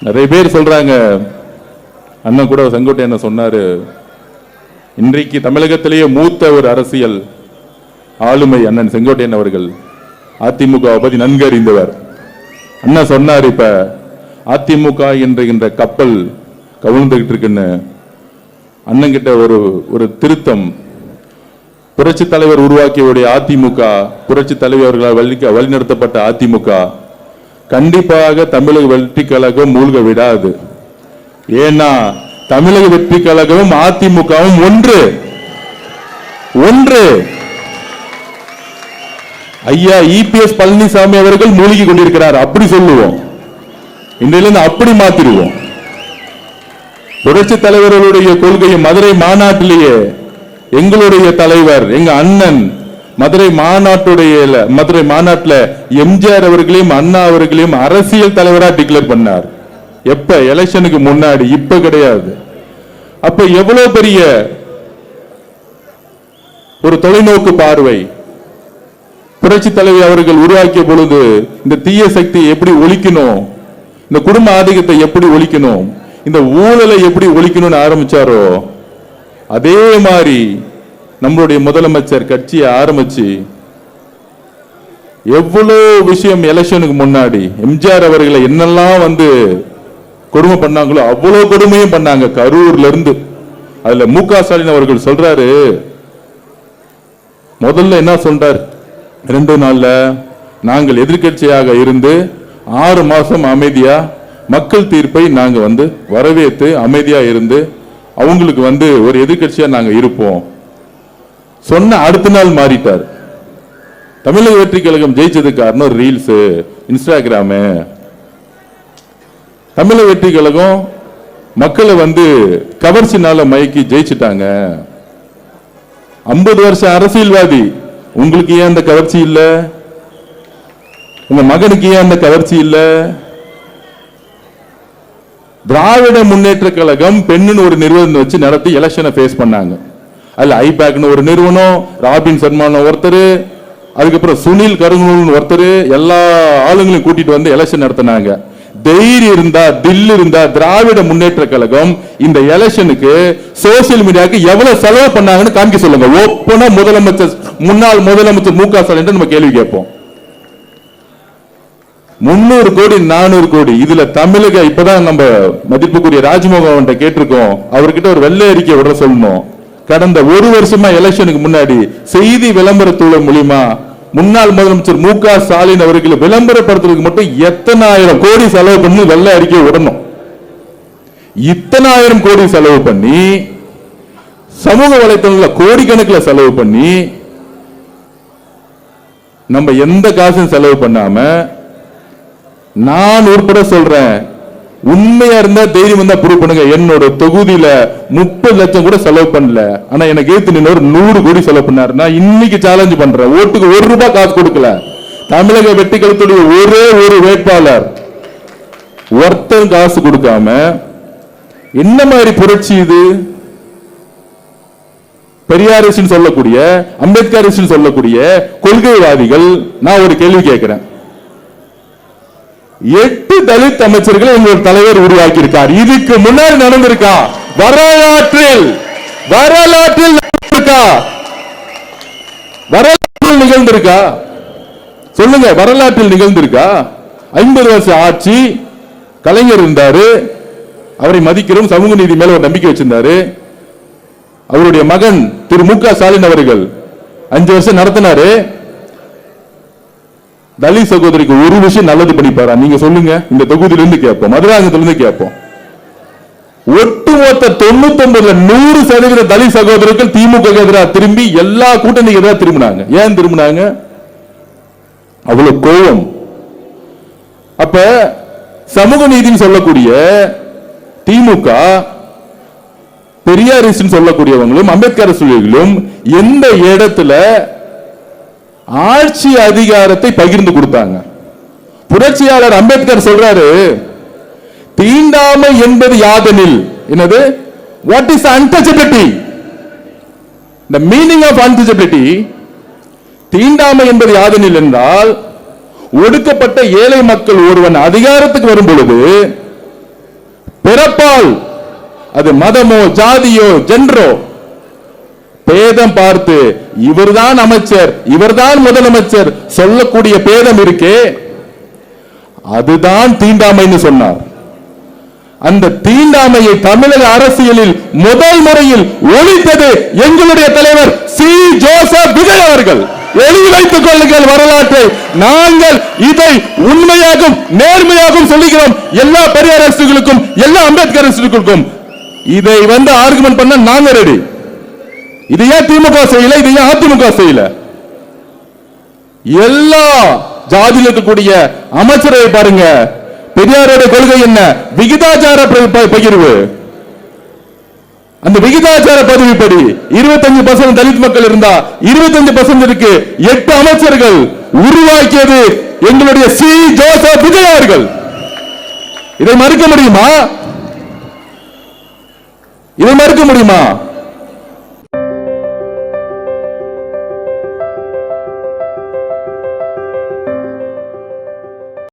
நிறைய பேர் சொல்றாங்க, அண்ணன் கூட செங்கோட்டையன் சொன்னாரு, இன்றைக்கு தமிழகத்திலேயே மூத்த ஒரு அரசியல் ஆளுமை அண்ணன் செங்கோட்டையன் அவர்கள். அதிமுக பத்தி நன்கு அறிந்தவர். அண்ணா சொன்னார், இப்ப அதிமுக என்கின்ற கப்பல் கவிழ்ந்துகிட்டு இருக்குன்னு. அண்ணன் கிட்ட ஒரு திருத்தம், புரட்சி தலைவர் உருவாக்கிய அதிமுக, புரட்சி தலைவர்களால் வழிநடத்தப்பட்ட அதிமுக கண்டிப்பாக தமிழக வெற்றி கழகம் மூழ்க விடாது. ஏன்னா தமிழக வெற்றி கழகமும் அதிமுகவும் ஒன்று ஒன்று. ஐயா இபிஎஸ் பழனிசாமி அவர்கள் மூழ்கி கொண்டிருக்கிறார், அப்படி சொல்லுவோம். இன்றையிலிருந்து அப்படி மாத்திடுவோம். புரட்சி தலைவர்களுடைய கொள்கையை மதுரை மாநாட்டிலேயே எங்களுடைய தலைவர், எங்க அண்ணன் மதுரை மாநாட்டில் எம்ஜிஆர் அவர்களையும் அண்ணா அவர்களையும் அரசியல் தலைவரா டிக்ளேர் பண்ணார். எப்ப? எலெக்ஷனுக்கு முன்னாடி, இப்ப கிடையாது. அப்ப எவ்வளவு பெரிய ஒரு தொலைநோக்கு பார்வை புரட்சி தலைவர் அவர்கள் உருவாக்கிய பொழுது, இந்த தீய சக்தியை எப்படி ஒழிக்கணும், இந்த குடும்ப ஆதிக்கத்தை எப்படி ஒழிக்கணும், இந்த ஊழலை எப்படி ஒழிக்கணும்னு ஆரம்பிச்சாரோ, அதே மாதிரி நம்மளுடைய முதலமைச்சர் கட்சியை ஆரம்பிச்சு எவ்வளவு விஷயம் எலெக்ஷனுக்கு முன்னாடி எம்ஜிஆர் அவர்களை என்னெல்லாம் கொடுமை பண்ணாங்களோ அவ்வளவு கொடுமையும் பண்ணாங்க, கரூர்ல இருந்து. அதுல மு.க. ஸ்டாலின் அவர்கள் சொல்றாரு, முதல்ல என்ன சொல்றார், 2 நாள்ல நாங்கள் எதிர்கட்சியாக இருந்து 6 மாசம் அமைதியா மக்கள் தீர்ப்பை நாங்க வரவேற்று அமைதியா இருந்து அவங்களுக்கு ஒரு எதிர்கட்சியா நாங்க இருப்போம் சொன்ன அடுத்த நாள் மாறிட்டார். தமிழக வெற்றி கழகம் ஜெயிச்சதுக்கு காரணம் ரீல்ஸ், இன்ஸ்டாகிராமு. தமிழக வெற்றி கழகம் மக்களை கவர்ச்சினால மயக்கி ஜெயிச்சுட்டாங்க. 50 வருஷம் அரசியல்வாதி, உங்களுக்கு ஏன் அந்த கவர்ச்சி இல்ல? உங்க மகனுக்கு ஏன் அந்த கவர்ச்சி இல்ல? திராவிட முன்னேற்ற கழகம் பெண்ணுன்னு ஒரு நிறுவனம் வச்சு நடத்தி எலெக்ஷனை ஃபேஸ் பண்ணாங்க. அதுல ஐபேக்னு ஒரு நிறுவனம், ராபின் சர்மான் ஒருத்தர், அதுக்கப்புறம் சுனில் கருங்கூல் ஒருத்தர், எல்லா ஆளுங்களையும் கூட்டிட்டு எலெக்ஷன் நடத்தினாங்க. தைரியம் இருந்தா, தில் இருந்தா திராவிட முன்னேற்ற கழகம் இந்த எலெக்ஷனுக்கு சோசியல் மீடியாவுக்கு எவ்வளவு செலவு பண்ணாங்கன்னு காமிக்க சொல்லுங்க. ஓப்பனா முன்னாள் முதலமைச்சர் மு.க. ஸ்டாலின் நம்ம கேள்வி கேட்போம். 300 கோடி 400 கோடி இதுல தமிழக இப்பதான் நம்ம மதிப்புக்குரிய ராஜ்மோகன் கேட்டிருக்கோம், அவர்கிட்ட ஒரு வெள்ளை அறிக்கை விட சொல்லணும். கடந்த 1 வருஷமா எலெக்ஷனுக்கு முன்னாடி செய்தி விளம்பரத்துறை மூலியமா முன்னாள் முதலமைச்சர் மு.க. ஸ்டாலின் அவர்களை விளம்பரப்படுத்துறதுக்கு மட்டும் எத்தனாயிரம் கோடி செலவு பண்ணி வெள்ளை அறிக்கை விடணும். இத்தனாயிரம் கோடி செலவு பண்ணி சமூக வலைத்தளங்களில் கோடிக்கணக்கில் செலவு பண்ணி நம்ம எந்த காசும் செலவு பண்ணாம, நான் உட்பட சொல்றேன், உண்மையா இருந்தா தைரியம் இருந்தா ப்ரூவ் பண்ணுங்க. என்னோட தொகுதியில 30 லட்சம் கூட செலவு பண்ணல, ஆனா எனக்கு ஏத்து நின்று 100 கோடி செலவு பண்ணாரு. நான் இன்னைக்கு சேலஞ்ச் பண்றேன், ஓட்டுக்கு 1 ரூபாய் காசு கொடுக்கல. தமிழக வெற்றி கழகத்துடைய ஒரே ஒரு வேட்பாளர் ஒருத்தர் காசு கொடுக்காம, என்ன மாதிரி புரட்சி இது? பெரியாரிஸ்ட் சொல்லக்கூடிய, அம்பேத்கரிஸ்ட் சொல்லக்கூடிய கொள்கைவாதிகள், நான் ஒரு கேள்வி கேட்கிறேன். 8 தலித் அமைச்சர்களை எங்களோட தலைவர் உருவாக்கி இருக்கார். இதுக்கு முன்னாடி நடந்திருக்கா? வரலாற்றில் நிகழ்ந்திருக்கா? சொல்லுங்க, வரலாற்றில் நிகழ்ந்திருக்கா? 50 வருஷம் ஆட்சி, கலைஞர் இருந்தாரு, அவரை மதிக்கிறோம், சமூக நீதி மேல ஒரு நம்பிக்கை வச்சிருந்தாரு. அவருடைய மகன் திரு மு.க. ஸ்டாலின் அவர்கள் 5 வருஷம் நடத்தினாரு. தலித் சகோதரிக்கு ஒரு விஷயம் நல்லது பண்ணிப்பாரா? நீங்க சொல்லுங்க. இந்த தொகுதியிலிருந்து கேட்போம், மதுராந்தகத்திலிருந்து கேட்போம். ஒட்டுமொத்த 99% தலித் சகோதரர்கள் திமுக எதிராக திரும்பி எல்லா கூட்டணிக்கு எதிராக திரும்பினாங்க. ஏன் திரும்பினாங்க? அவ்வளவு கோபம். அப்ப சமூக நீதினு சொல்லக்கூடிய திமுக, பெரியாரிஸ்ட் சொல்லக்கூடியவங்களும் அம்பேத்கர் எந்த இடத்துல ஆட்சி அதிகாரத்தை பகிர்ந்து கொடுத்தாங்க? புரட்சியாளர் அம்பேத்கர் சொல்றாரு, தீண்டாமை என்பது யாதெனில், என்னது? What is untouchability? the meaning of untouchability, தீண்டாமை என்பது யாதெனில் என்றால், ஒடுக்கப்பட்ட ஏழை மக்கள் ஒருவன் அதிகாரத்துக்கு வரும் பொழுது பிறப்பால், அது மதமோ ஜாதியோ ஜென்ரோ பேதம் பார்த்து இவர்தான் அமைச்சர் இவர்தான் முதலமைச்சர் சொல்லக்கூடிய பேதம் இருக்கே, அதுதான் தீண்டாமைன்னு சொன்னார். அந்த தீண்டாமையை தமிழக அரசியலில் முதல் முறையில் ஒழித்தது எங்களுடைய தலைவர் சி. ஜோசப் விஜய் அவர்கள். எழுதி வைத்துக் கொள்ளுங்கள் வரலாற்றை. நாங்கள் இதை உண்மையாகவும் நேர்மையாகவும் சொல்லுகிறோம். எல்லா பெரியார் அரசுகளுக்கும் எல்லா அம்பேத்கர் அரசுகளுக்கும் இதை ஆர்குமெண்ட் பண்ண நாங்க ரெடி. இது ஏன் திமுக செய்யல, இது ஏன் அதிமுக செய்யல? எல்லா ஜாதியில் இருக்கக்கூடிய அமைச்சரை பாருங்க. பெரியாரோட கொள்கை என்ன? விகிதாச்சார பகிர்வு. அந்த விகிதாச்சார பதவிப்படி 25% தலித் மக்கள் இருந்தா 25% 8 அமைச்சர்கள் உருவாக்கியது எங்களுடைய சி. ஜோசப் விஜய் அவர்கள். இதை மறுக்க முடியுமா? இதை மறுக்க முடியுமா?